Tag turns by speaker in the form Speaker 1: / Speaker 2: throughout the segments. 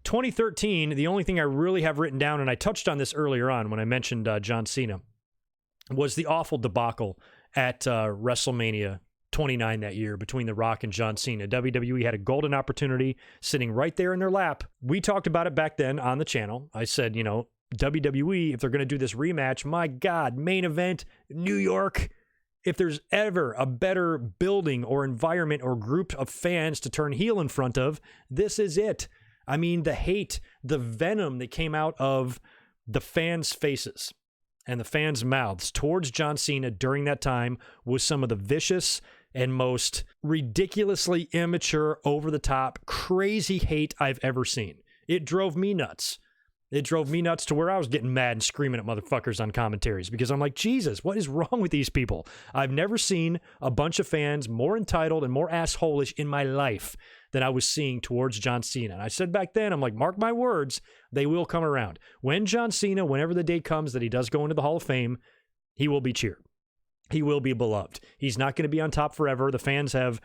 Speaker 1: 2013, the only thing I really have written down, and I touched on this earlier on when I mentioned John Cena, was the awful debacle at WrestleMania 29 that year between The Rock and John Cena. WWE had a golden opportunity sitting right there in their lap. We talked about it back then on the channel. I said, you know, WWE, if they're going to do this rematch, my God, main event, New York. If there's ever a better building or environment or group of fans to turn heel in front of, this is it. I mean, the hate, the venom that came out of the fans' faces and the fans' mouths towards John Cena during that time was some of the vicious and most ridiculously immature, over-the-top, crazy hate I've ever seen. It drove me nuts. It drove me nuts to where I was getting mad and screaming at motherfuckers on commentaries because I'm like, Jesus, what is wrong with these people? I've never seen a bunch of fans more entitled and more assholish in my life than I was seeing towards John Cena. And I said back then, I'm like, mark my words, they will come around. When John Cena, whenever the day comes that he does go into the Hall of Fame, he will be cheered. He will be beloved. He's not going to be on top forever. The fans have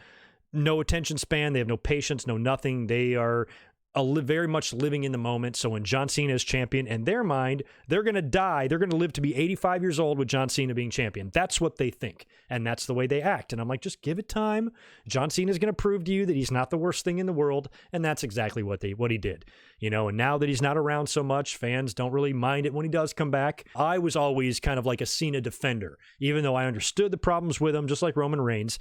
Speaker 1: no attention span. They have no patience, no nothing. They are very much living in the moment. So when John Cena is champion, in their mind, they're going to die. They're going to live to be 85 years old with John Cena being champion. That's what they think. And that's the way they act. And I'm like, just give it time. John Cena is going to prove to you that he's not the worst thing in the world. And that's exactly what he did. You know, and now that he's not around so much, fans don't really mind it when he does come back. I was always kind of like a Cena defender, even though I understood the problems with him, just like Roman Reigns.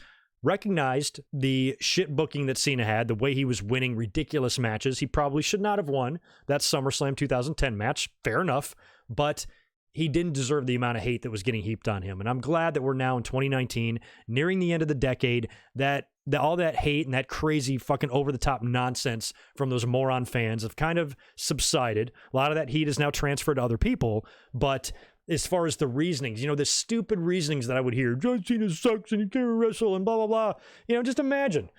Speaker 1: Recognized the shit booking that Cena had, the way he was winning ridiculous matches. He probably should not have won that SummerSlam 2010 match. Fair enough. But he didn't deserve the amount of hate that was getting heaped on him. And I'm glad that we're now in 2019, nearing the end of the decade, that all that hate and that crazy fucking over-the-top nonsense from those moron fans have kind of subsided. A lot of that heat is now transferred to other people, but as far as the reasonings, you know, the stupid reasonings that I would hear, John Cena sucks and he can't wrestle and blah, blah, blah. You know, just imagine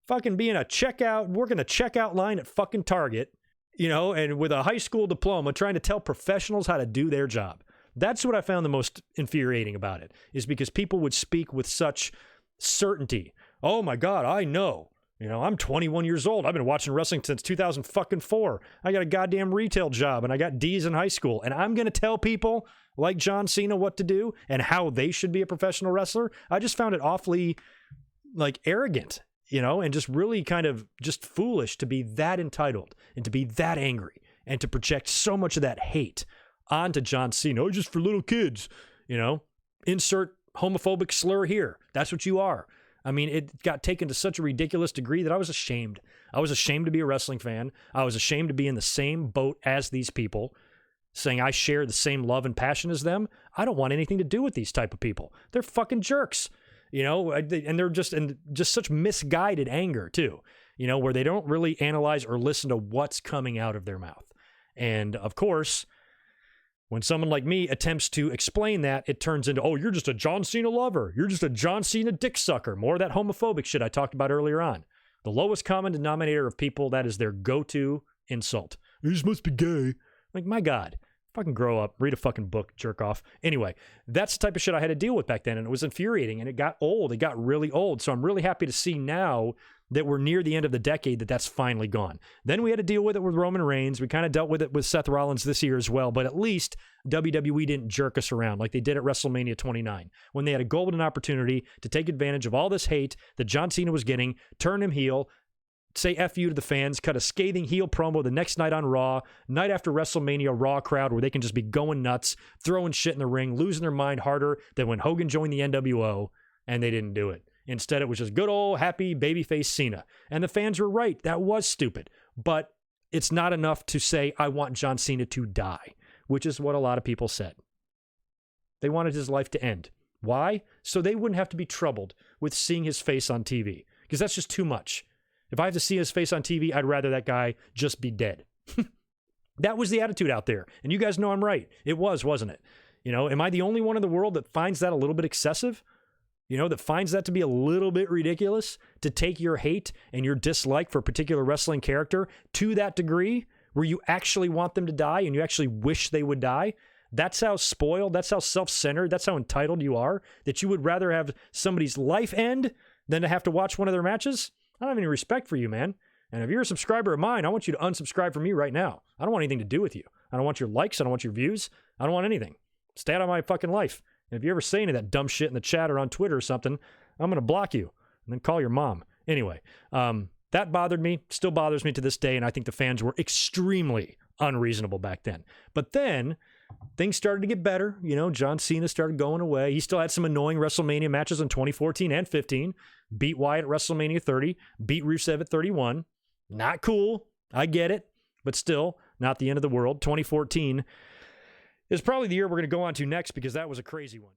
Speaker 1: fucking being working a checkout line at fucking Target, you know, and with a high school diploma trying to tell professionals how to do their job. That's what I found the most infuriating about it, is because people would speak with such certainty. Oh my God, I know. You know, I'm 21 years old. I've been watching wrestling since 2004. I got a goddamn retail job and I got D's in high school. And I'm going to tell people like John Cena what to do and how they should be a professional wrestler. I just found it awfully like arrogant, you know, and just really kind of just foolish to be that entitled and to be that angry and to project so much of that hate onto John Cena. Oh, just for little kids, you know, insert homophobic slur here. That's what you are. I mean, it got taken to such a ridiculous degree that I was ashamed. I was ashamed to be a wrestling fan. I was ashamed to be in the same boat as these people, saying I share the same love and passion as them. I don't want anything to do with these type of people. They're fucking jerks, you know, and they're just such misguided anger too, you know, where they don't really analyze or listen to what's coming out of their mouth. And of course, when someone like me attempts to explain that, it turns into, oh, you're just a John Cena lover. You're just a John Cena dick sucker. More of that homophobic shit I talked about earlier on. The lowest common denominator of people, that is their go-to insult. This must be gay. Like, my God. Fucking grow up. Read a fucking book, jerk off. Anyway, that's the type of shit I had to deal with back then, and it was infuriating, and it got old. It got really old. So I'm really happy to see now that we're near the end of the decade that's finally gone. Then we had to deal with it with Roman Reigns. We kind of dealt with it with Seth Rollins this year as well, but at least WWE didn't jerk us around like they did at WrestleMania 29 when they had a golden opportunity to take advantage of all this hate that John Cena was getting, turn him heel, say F you to the fans, cut a scathing heel promo the next night on Raw, night after WrestleMania Raw crowd where they can just be going nuts, throwing shit in the ring, losing their mind harder than when Hogan joined the NWO, and they didn't do it. Instead, it was just good old happy babyface Cena. And the fans were right. That was stupid. But it's not enough to say, I want John Cena to die, which is what a lot of people said. They wanted his life to end. Why? So they wouldn't have to be troubled with seeing his face on TV, because that's just too much. If I have to see his face on TV, I'd rather that guy just be dead. That was the attitude out there. And you guys know I'm right. It was, wasn't it? You know, am I the only one in the world that finds that a little bit excessive? You know, that finds that to be a little bit ridiculous, to take your hate and your dislike for a particular wrestling character to that degree where you actually want them to die and you actually wish they would die? That's how spoiled, that's how self-centered, that's how entitled you are, that you would rather have somebody's life end than to have to watch one of their matches? I don't have any respect for you, man. And if you're a subscriber of mine, I want you to unsubscribe from me right now. I don't want anything to do with you. I don't want your likes. I don't want your views. I don't want anything. Stay out of my fucking life. And if you ever say any of that dumb shit in the chat or on Twitter or something, I'm going to block you and then call your mom. Anyway, that bothered me, still bothers me to this day, and I think the fans were extremely unreasonable back then. But then things started to get better. You know, John Cena started going away. He still had some annoying WrestleMania matches in 2014 and 15. Beat Wyatt at WrestleMania 30. Beat Rusev at 31. Not cool. I get it. But still, not the end of the world. 2014 is probably the year we're going to go on to next because that was a crazy one.